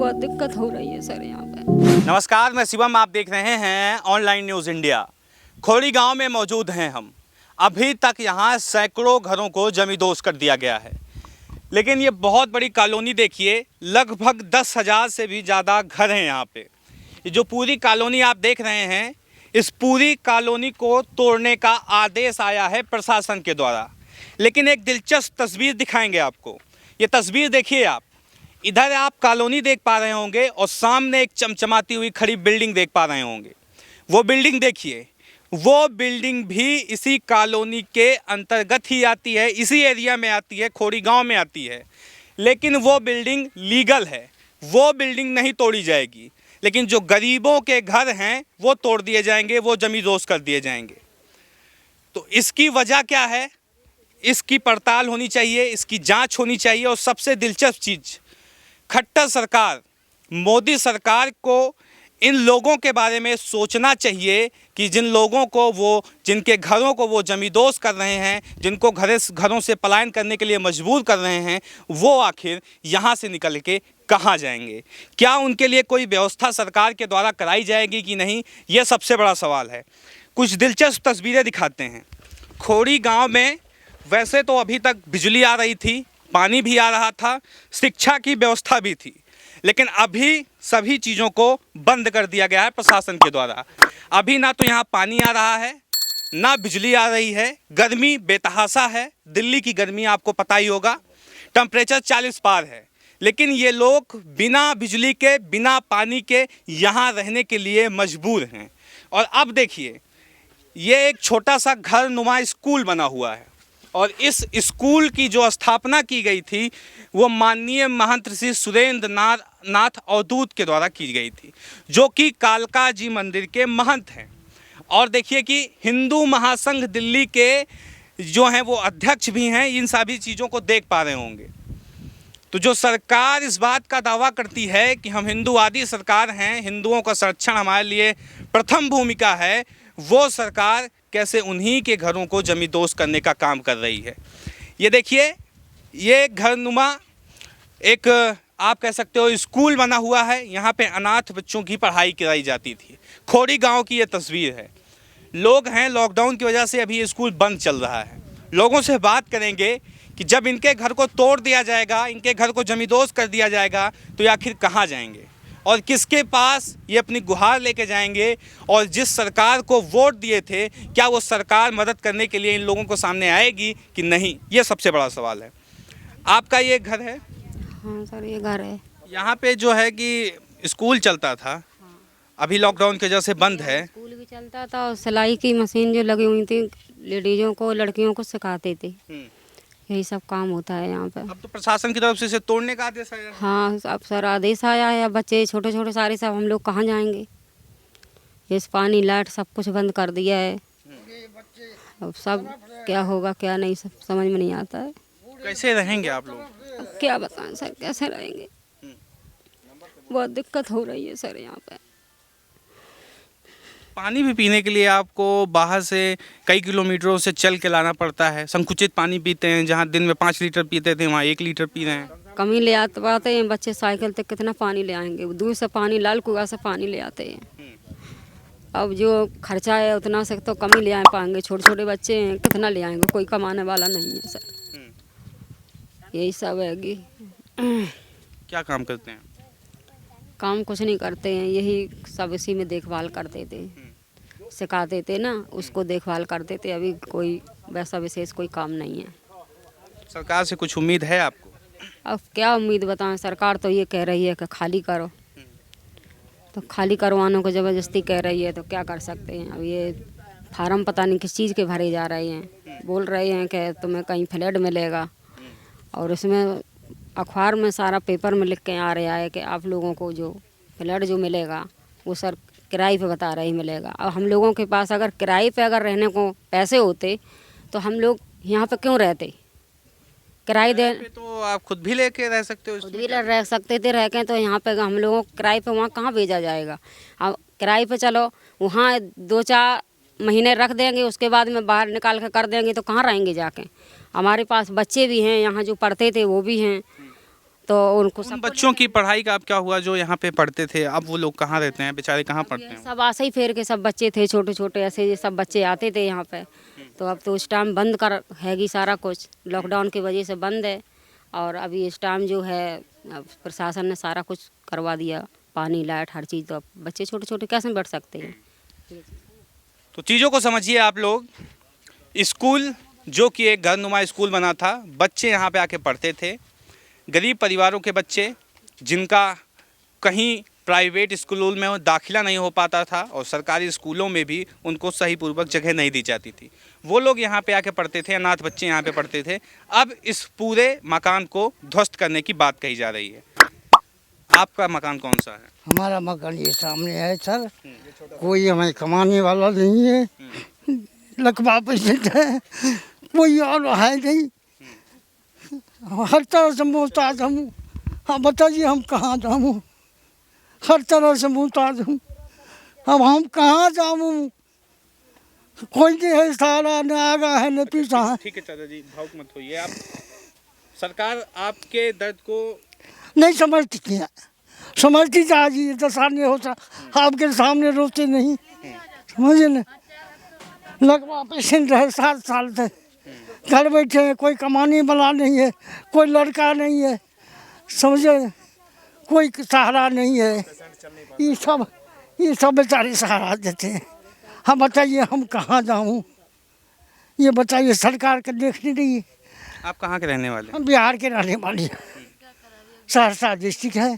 बहुत दिक्कत हो रही है सर यहाँ पे। नमस्कार, मैं शिवम, आप देख रहे हैं ऑनलाइन न्यूज़ इंडिया। खोड़ी गांव में मौजूद हैं हम। अभी तक यहाँ सैकड़ों घरों को जमींदोज कर दिया गया है, लेकिन ये बहुत बड़ी कॉलोनी देखिए, लगभग 10,000 से भी ज़्यादा घर हैं यहाँ पे। ये जो पूरी कॉलोनी आप देख रहे हैं, इस पूरी कॉलोनी को तोड़ने का आदेश आया है प्रशासन के द्वारा। लेकिन एक दिलचस्प तस्वीर दिखाएंगे आपको। ये तस्वीर देखिए आप, इधर आप कॉलोनी देख पा रहे होंगे और सामने एक चमचमाती हुई खड़ी बिल्डिंग देख पा रहे होंगे। वो बिल्डिंग देखिए, वो बिल्डिंग भी इसी कॉलोनी के अंतर्गत ही आती है, इसी एरिया में आती है, खोड़ी गांव में आती है। लेकिन वो बिल्डिंग लीगल है, वो बिल्डिंग नहीं तोड़ी जाएगी। लेकिन जो गरीबों के घर हैं वो तोड़ दिए जाएंगे, वो जमींदोज कर दिए जाएंगे। तो इसकी वजह क्या है, इसकी पड़ताल होनी चाहिए, इसकी जांच होनी चाहिए। और सबसे दिलचस्प चीज़, खट्टर सरकार, मोदी सरकार को इन लोगों के बारे में सोचना चाहिए कि जिन लोगों को वो, जिनके घरों को वो जमींदोज कर रहे हैं, जिनको घरों से पलायन करने के लिए मजबूर कर रहे हैं, वो आखिर यहाँ से निकल के कहाँ जाएंगे? क्या उनके लिए कोई व्यवस्था सरकार के द्वारा कराई जाएगी कि नहीं, ये सबसे बड़ा सवाल है। कुछ दिलचस्प तस्वीरें दिखाते हैं। खोड़ी गाँव में वैसे तो अभी तक बिजली आ रही थी, पानी भी आ रहा था, शिक्षा की व्यवस्था भी थी, लेकिन अभी सभी चीज़ों को बंद कर दिया गया है प्रशासन के द्वारा। अभी ना तो यहाँ पानी आ रहा है, ना बिजली आ रही है। गर्मी बेतहाशा है, दिल्ली की गर्मी आपको पता ही होगा, टेम्परेचर 40 पार है। लेकिन ये लोग बिना बिजली के, बिना पानी के यहाँ रहने के लिए मजबूर हैं। और अब देखिए, ये एक छोटा सा घर नुमा स्कूल बना हुआ है, और इस स्कूल की जो स्थापना की गई थी वो माननीय महंत श्री सुरेंद्र नाथ अवधूत के द्वारा की गई थी, जो कि कालका जी मंदिर के महंत हैं। और देखिए कि हिंदू महासंघ दिल्ली के जो हैं वो अध्यक्ष भी हैं, इन सभी चीज़ों को देख पा रहे होंगे। तो जो सरकार इस बात का दावा करती है कि हम हिंदूवादी सरकार हैं, हिंदुओं का संरक्षण हमारे लिए प्रथम भूमिका है, वो सरकार कैसे उन्हीं के घरों को जमींदोज करने का काम कर रही है। ये देखिए, ये घर नुमा एक, आप कह सकते हो, स्कूल बना हुआ है। यहाँ पे अनाथ बच्चों की पढ़ाई कराई जाती थी। खोड़ी गांव की ये तस्वीर है। लोग हैं, लॉकडाउन की वजह से अभी ये स्कूल बंद चल रहा है। लोगों से बात करेंगे कि जब इनके घर को तोड़ दिया जाएगा, इनके घर को जमींदोज कर दिया जाएगा, तो ये आखिर कहाँ जाएंगे और किसके पास ये अपनी गुहार लेके जाएंगे? और जिस सरकार को वोट दिए थे, क्या वो सरकार मदद करने के लिए इन लोगों को सामने आएगी कि नहीं? ये सबसे बड़ा सवाल है। आपका ये घर है? हाँ सर, ये घर है। यहाँ पे जो है कि स्कूल चलता था, अभी लॉकडाउन की वजह से बंद है। स्कूल भी चलता था और सिलाई की मशीन जो लगी हुई थी, लेडीज़ों को, लड़कियों को सिखाते थे। यही सब काम होता है यहाँ पे। अब तो प्रशासन की तरफ से इसे तोड़ने का आदेश आया है। हाँ, अब सर आदेश आया है। बच्चे छोटे छोटे सारे, सब हम लोग कहाँ जाएंगे? इस पानी, लाइट सब कुछ बंद कर दिया है। अब सब क्या होगा क्या नहीं, सब समझ में नहीं आता है। कैसे रहेंगे आप लोग? अब क्या बताएं सर, कैसे रहेंगे? बहुत दिक्कत हो रही है सर यहाँ पे। पानी भी पीने के लिए आपको बाहर से कई किलोमीटरों से चल के लाना पड़ता है। संकुचित पानी पीते हैं, जहाँ दिन में 5 लीटर पीते थे वहाँ 1 लीटर पी रहे हैं। कम ही ले आते पाते हैं बच्चे, साइकिल तक कितना पानी ले आएंगे? दूर से पानी, लाल कुआं से पानी ले आते हैं। अब जो खर्चा है उतना से तो कम ही ले आ पाएंगे। छोटे छोटे बच्चे हैं, कितना ले आएंगे? कोई कमाने वाला नहीं है सर। यही सब है कि क्या काम करते हैं? काम कुछ नहीं करते हैं, यही सब इसी में देखभाल करते थे, सिखाते थे ना, उसको देखभाल करते थे। अभी कोई वैसा विशेष कोई काम नहीं है। सरकार से कुछ उम्मीद है आपको? अब क्या उम्मीद बताएं, सरकार तो ये कह रही है कि खाली करो, तो खाली करवाने को ज़बरदस्ती कह रही है, तो क्या कर सकते हैं? अब ये फार्म पता नहीं किस चीज़ के भरे जा रहे हैं। बोल रहे हैं कि तुम्हें कहीं फ्लैट मिलेगा, और इसमें अखबार में सारा पेपर में लिख के आ रहा है कि आप लोगों को जो फ्लैट जो मिलेगा वो सर किराए पे बता रही मिलेगा। अब हम लोगों के पास अगर किराए पे अगर रहने को पैसे होते तो हम लोग यहाँ पे क्यों रहते? किराए दे तो आप खुद भी लेके रह सकते हो। खुद भी रह सकते थे, रह के तो यहाँ पे हम लोगों को किराए पे वहाँ कहाँ भेजा जाएगा? अब किराए पे चलो, वहाँ 2-4 महीने रख देंगे, उसके बाद में बाहर निकाल के कर देंगे, तो कहाँ रहेंगे जाके? हमारे पास बच्चे भी हैं यहाँ जो पढ़ते थे, वो भी हैं, तो उनको उन बच्चों की पढ़ाई का अब क्या हुआ जो यहाँ पे पढ़ते थे? अब वो लोग कहाँ रहते हैं? बेचारे कहाँ पढ़ते हैं? सब आशा ही फेर के सब बच्चे थे, छोटे छोटे ऐसे ये सब बच्चे आते थे यहाँ पे। तो अब तो इस टाइम बंद कर हैगी सारा कुछ, लॉकडाउन की वजह से बंद है। और अभी इस टाइम जो है अब प्रशासन ने सारा कुछ करवा दिया, पानी लाइट हर चीज़। तो अब बच्चे छोटे छोटे कैसे बैठ सकते हैं? तो चीज़ों को समझिए आप लोग। स्कूल जो कि एक घरनुमा स्कूल बना था, बच्चे यहाँ पे आके पढ़ते थे। गरीब परिवारों के बच्चे जिनका कहीं प्राइवेट स्कूलों में दाखिला नहीं हो पाता था और सरकारी स्कूलों में भी उनको सही पूर्वक जगह नहीं दी जाती थी, वो लोग यहाँ पे आके पढ़ते थे, अनाथ बच्चे यहाँ पे पढ़ते थे। अब इस पूरे मकान को ध्वस्त करने की बात कही जा रही है। आपका मकान कौन सा है? हमारा मकान ये सामने है सर, कोई हमें कमाने वाला नहीं है, लकवा पेशेंट है, कोई और है नहीं, हर तरह से मोहताज हूँ। हाँ बताइए हम कहाँ जाऊँ, हर तरह से मोहताज हूँ, अब हम कहाँ जाऊँ? कोई नहीं है, सहारा न आगा है न पीछा है। ठीक है चाचा जी, भावुक मत होइए आप। सरकार आपके दर्द को नहीं समझती है, समझती चाहिए तो सामने होता, आपके सामने रोते नहीं, समझे न। लगवा पेशेंट है 7 साल से, घर बैठे हैं, कोई कमाने वाला नहीं है, कोई लड़का नहीं है, समझे, कोई सहारा नहीं है। ये सब बेचारे सहारा देते हैं। हम बताइए हम कहाँ जाऊँ, ये बताइए, सरकार का देखने नहीं। आप कहाँ के रहने वाले हैं? हम बिहार के रहने वाले हैं, सहरसा डिस्ट्रिक्ट है।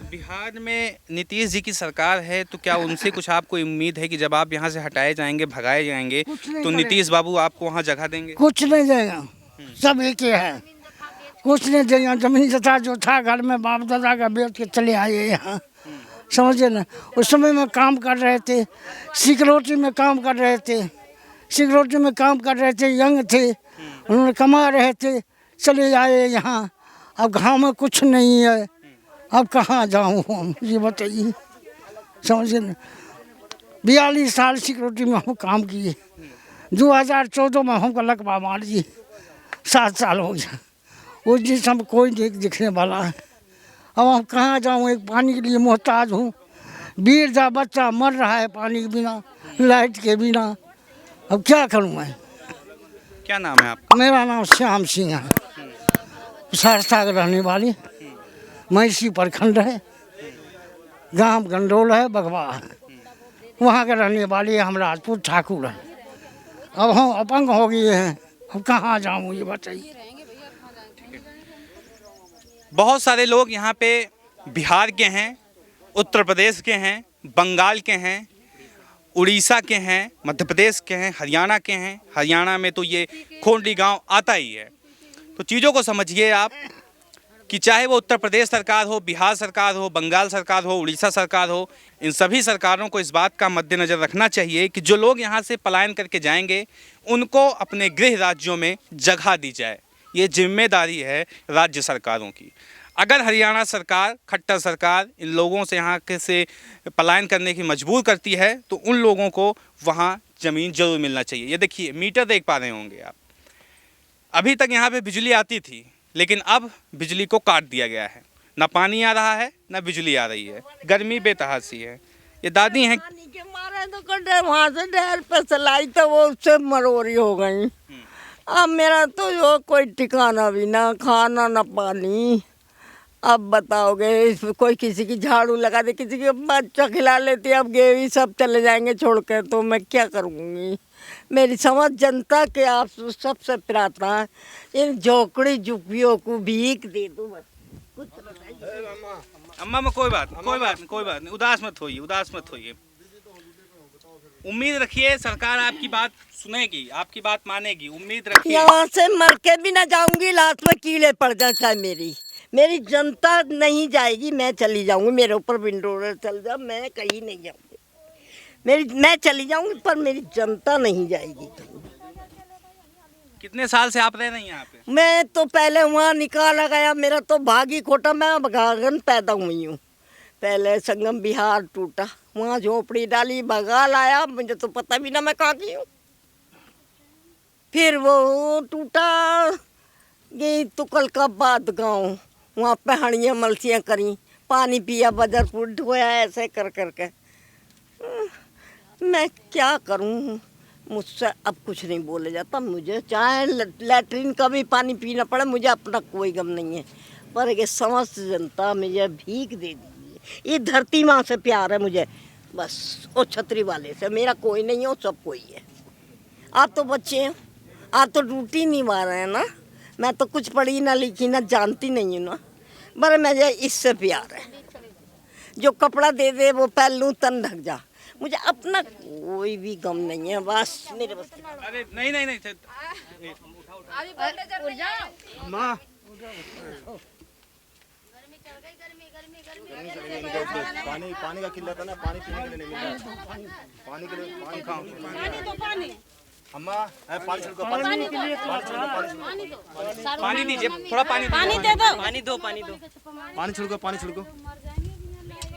बिहार में नीतीश जी की सरकार है, तो क्या उनसे कुछ आपको उम्मीद है कि जब आप यहाँ से हटाए जाएंगे, भगाए जाएंगे, तो नीतीश बाबू आपको वहाँ जगह देंगे? कुछ नहीं देगा, सब एक ही है, कुछ नहीं देगा। जमीन जथा जो था घर में बाप दादा का बेच के चले आए यहाँ, समझे ना। उस समय में काम कर रहे थे, सिक्योरिटी में काम कर रहे थे, सिक्योरिटी में काम कर रहे थे, यंग थे, उन्होंने कमा रहे थे, चले आए यहाँ। अब गाँव में कुछ नहीं है, अब कहाँ जाऊँ हम, ये बताइए, समझे ना। 42 साल सिक्योरिटी में हम काम किए, 2014 में हमको लकवा मार दिए, 7 साल हो गया। उस दिन से हम कोई नहीं दिखने वाला है। अब हम कहाँ जाऊँ, एक पानी के लिए मोहताज हूँ। वीरजा बच्चा मर रहा है पानी के बिना, लाइट के बिना, अब क्या करूँ मैं? क्या नाम है आपका? मेरा नाम श्याम सिंह है, सहरसा का रहने वाली, महिषी प्रखंड है, गांव गंडोल है, बगवा है, वहाँ के रहने वाले हम राजपूत ठाकुर हैं। अब हम अपंग हो गए हैं, अब कहाँ जाऊँ ये बताइए। बहुत सारे लोग यहाँ पे बिहार के हैं, उत्तर प्रदेश के हैं, बंगाल के हैं, उड़ीसा के हैं, मध्य प्रदेश के हैं, हरियाणा के हैं। हरियाणा में तो ये खोंडी गांव आता ही है। तो चीज़ों को समझिए आप कि चाहे वो उत्तर प्रदेश सरकार हो, बिहार सरकार हो, बंगाल सरकार हो, उड़ीसा सरकार हो, इन सभी सरकारों को इस बात का मद्देनज़र रखना चाहिए कि जो लोग यहाँ से पलायन करके जाएंगे उनको अपने गृह राज्यों में जगह दी जाए। ये जिम्मेदारी है राज्य सरकारों की। अगर हरियाणा सरकार, खट्टर सरकार इन लोगों से यहाँ के से पलायन करने की मजबूर करती है तो उन लोगों को वहाँ ज़मीन ज़रूर मिलना चाहिए। ये देखिए मीटर देख पा रहे होंगे आप, अभी तक यहाँ पे बिजली आती थी, लेकिन अब बिजली को काट दिया गया है। ना पानी आ रहा है, ना बिजली आ रही है, गर्मी बेतहासी है। ये दादी हैं। पानी के मारे तो कटे वहाँ से डैर पे चलाई तो वो उससे मरोरी हो गई। अब मेरा तो जो कोई ठिकाना भी ना, खाना ना पानी। अब बताओगे, कोई किसी की झाड़ू लगा दे, किसी के बच्चा खिला लेती, अब गेवी सब चले जाएंगे छोड़ कर, तो मैं क्या करूँगी? मेरी समझ जनता के आप सबसे प्रार्थना है, इन झोंकड़ी झुग्गियों को भीख दे दो बस, कुछ अम्मा में कोई बात नहीं, उदास मत होइए। उम्मीद रखिए सरकार आपकी बात सुनेगी, आपकी बात मानेगी, उम्मीद रखिए। यहाँ से मर के भी ना जाऊंगी, लास्ट में कीड़े पड़ जाए चाहे मेरी जनता नहीं जाएगी, मैं चली जाऊंगी। मेरे ऊपर विंडो चल जा, मैं कहीं नहीं जाऊंगी। मैं चली जाऊंगी पर मेरी जनता नहीं जाएगी कहीं। कितने साल से आप रह रही हैं यहाँ पे? मैं तो पहले वहाँ निकाला गया, मेरा तो भागी खोटा, मैं बघागन पैदा हुई हूँ। पहले संगम बिहार टूटा, वहाँ झोपड़ी डाली, बगाल आया, मुझे तो पता भी ना मैं कहाँ की हूँ। फिर वो टूटा, गई तुकल का बाद गाँव, वहाँ पे हड़ियाँ मलसियाँ करी, पानी पिया, बदरपुर धोया, ऐसे कर करके। मैं क्या करूँ, मुझसे अब कुछ नहीं बोला जाता। मुझे चाहे लैट्रिन का भी पानी पीना पड़े, मुझे अपना कोई गम नहीं है, पर ये समस्त जनता मुझे भीख दे दीजिए। ये धरती माँ से प्यार है मुझे, बस। और छतरी वाले से मेरा कोई नहीं है, वो सब कोई है। आप तो बच्चे हैं, आप तो ड्यूटी निभा रहे हैं ना। मैं तो कुछ पढ़ी ना लिखी ना जानती नहीं हूँ ना, पर मुझे इससे प्यार है। जो कपड़ा दे दे वो पहन लूँ, तन ढक जा, मुझे अपना कोई भी गम नहीं है, बस मेरे बस। अरे नहीं नहीं नहीं माँ पानी का किल्लत है ना, पानी पीने के लिए नहीं मिल रहा है। पानी के लिए पानी खाओ, पानी अम्मा है, पानी छिड़को, पानी दीजिए, थोड़ा पानी दे दो, पानी दो, पानी छिड़को, पानी छिड़को,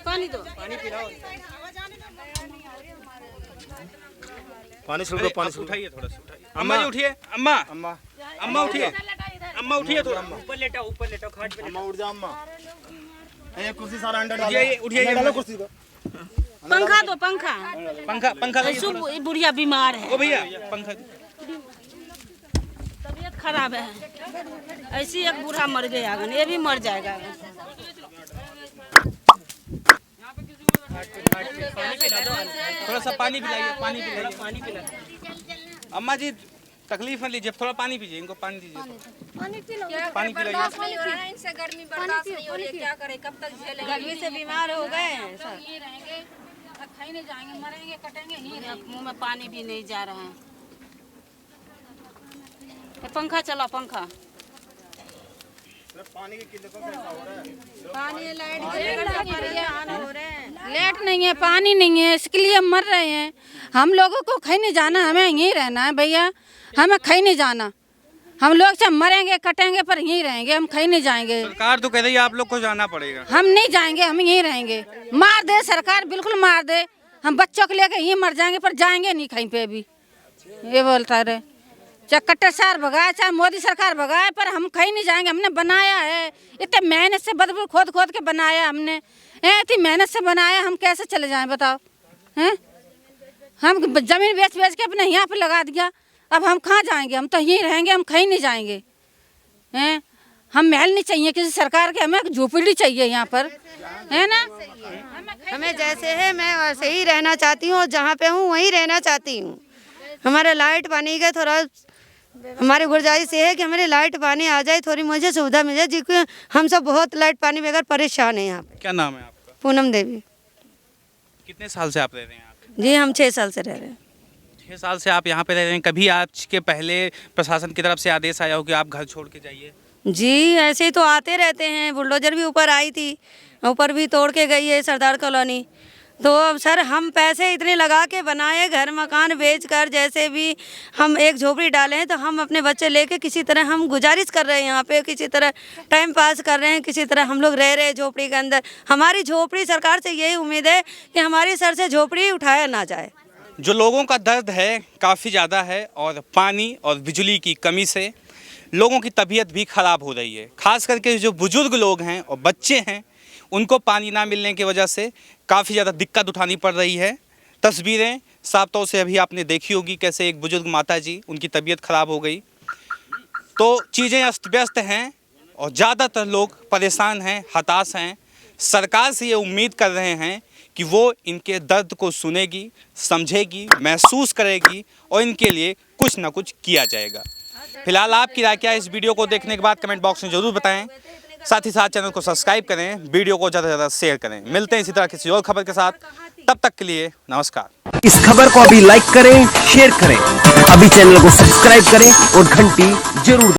पानी दो, पानी पिलाओ, पानी छिड़को, पानी छिड़को। उठाइए, थोड़ा सा उठाइए। अम्मा जी उठिए, अम्मा अम्मा अम्मा उठिए, अम्मा उठिए, थोड़ा ऊपर लेटाओ खाट पे। अम्मा उठ जा अम्मा। ये कुर्सी सारा अंडर डालो, उठिए, अंडर डालो कुर्सी को। पंखा दो, पंखा। पंखा ये बुढ़िया बीमार है, ओ भैया पंखा। तबीयत खराब है, ऐसी एक बूढ़ा मर गया, ये भी मर जाएगा। थोड़ा सा पानी पिलाइए, पानी पिलाइए। अम्मा जी तकलीफ मत लीजिए, थोड़ा पानी पीजिए, इनको पानी दीजिए, पानी पिलाइए। इनसे गर्मी बर्दाश्त नहीं हो रही है, क्या करें, कब तक झेलेंगे? गर्मी से बीमार हो गए, ये रहेंगे, खाई नहीं जाएंगे, मरेंगे, कटेंगे, यहीं रहेंगे। मुंह में पानी भी नहीं जा रहा है। पंखा चला, पंखा। पानी की किल्लत से ऐसा हो रहा है। पानी लाइट लेट नहीं है, पानी नहीं है, इसके लिए मर रहे हैं। हम लोगों को कहीं नहीं जाना, हमें यहीं रहना है भैया, हमें कहीं नहीं जाना। हम लोग से मरेंगे कटेंगे पर यहीं रहेंगे, हम कहीं नहीं जाएंगे। सरकार तो कह रही है आप लोग को जाना पड़ेगा। हम नहीं जाएंगे, हम यहीं रहेंगे। मार दे सरकार, बिल्कुल मार दे, हम बच्चों को लेकर यहीं मर जाएंगे, पर जाएंगे नहीं कहीं पे भी। ये बोलता रहे, चाहे कट्टर सार भगाए, चाहे मोदी सरकार भगाए, पर हम कहीं नहीं जाएंगे। हमने बनाया है, इतने मेहनत से बदबू खोद खोद के बनाया हमने, इतनी मेहनत से बनाया, हम कैसे चले जाएं बताओ? हैं, हम जमीन बेच बेच के अपने यहाँ पे लगा दिया, अब हम कहाँ जाएंगे? हम तो यहीं रहेंगे, हम कहीं नहीं जाएंगे। हैं, हम महल नहीं चाहिए किसी सरकार के, हमें झोपड़ी चाहिए यहाँ पर, है ना। हमें जैसे है मैं वैसे ही रहना चाहती हूँ, और जहाँ पे हूँ वहीं रहना चाहती हूँ। हमारे लाइट पानी का थोड़ा हमारी गुजारिश ये है कि हमारे लाइट पानी आ जाए, थोड़ी मुझे सुविधा मिल जाए, क्योंकि हम सब बहुत लाइट पानी बगैर परेशान हैं यहाँ पे। क्या नाम है आपका? पूनम देवी। कितने साल से आप रह रहे हैं यहाँ पे? जी हम 6 साल से रह रहे हैं। 6 साल से आप यहाँ पे रह रहे हैं। कभी आज के पहले प्रशासन की तरफ से आदेश आया हो कि आप घर छोड़ के जाइए? जी ऐसे ही तो आते रहते हैं, बुलडोजर भी ऊपर आई थी, ऊपर भी तोड़ के गई है सरदार कॉलोनी। तो अब सर हम पैसे इतने लगा के बनाए, घर मकान बेच कर जैसे भी हम एक झोपड़ी डाले हैं, तो हम अपने बच्चे लेके किसी तरह हम गुजारिश कर रहे हैं यहाँ पे, किसी तरह टाइम पास कर रहे हैं, किसी तरह हम लोग रह रहे हैं झोपड़ी के अंदर। हमारी झोपड़ी, सरकार से यही उम्मीद है कि हमारी सर से झोपड़ी उठाया ना जाए। जो लोगों का दर्द है काफ़ी ज़्यादा है, और पानी और बिजली की कमी से लोगों की तबीयत भी ख़राब हो रही है। खास करके जो बुज़ुर्ग लोग हैं और बच्चे हैं, उनको पानी ना मिलने की वजह से काफ़ी ज़्यादा दिक्कत उठानी पड़ रही है। तस्वीरें साफ तौर से अभी आपने देखी होगी, कैसे एक बुजुर्ग माता जी, उनकी तबीयत ख़राब हो गई। तो चीज़ें अस्त व्यस्त हैं और ज़्यादातर लोग परेशान हैं, हताश हैं। सरकार से ये उम्मीद कर रहे हैं कि वो इनके दर्द को सुनेगी, समझेगी, महसूस करेगी और इनके लिए कुछ ना कुछ किया जाएगा। फिलहाल आपकी राय क्या है, इस वीडियो को देखने के बाद कमेंट बॉक्स में ज़रूर बताएं। साथ ही साथ चैनल को सब्सक्राइब करें, वीडियो को ज़्यादा से ज़्यादा शेयर करें। मिलते हैं इसी तरह किसी और खबर के साथ, तब तक के लिए नमस्कार। इस खबर को अभी लाइक करें, शेयर करें, अभी चैनल को सब्सक्राइब करें और घंटी जरूर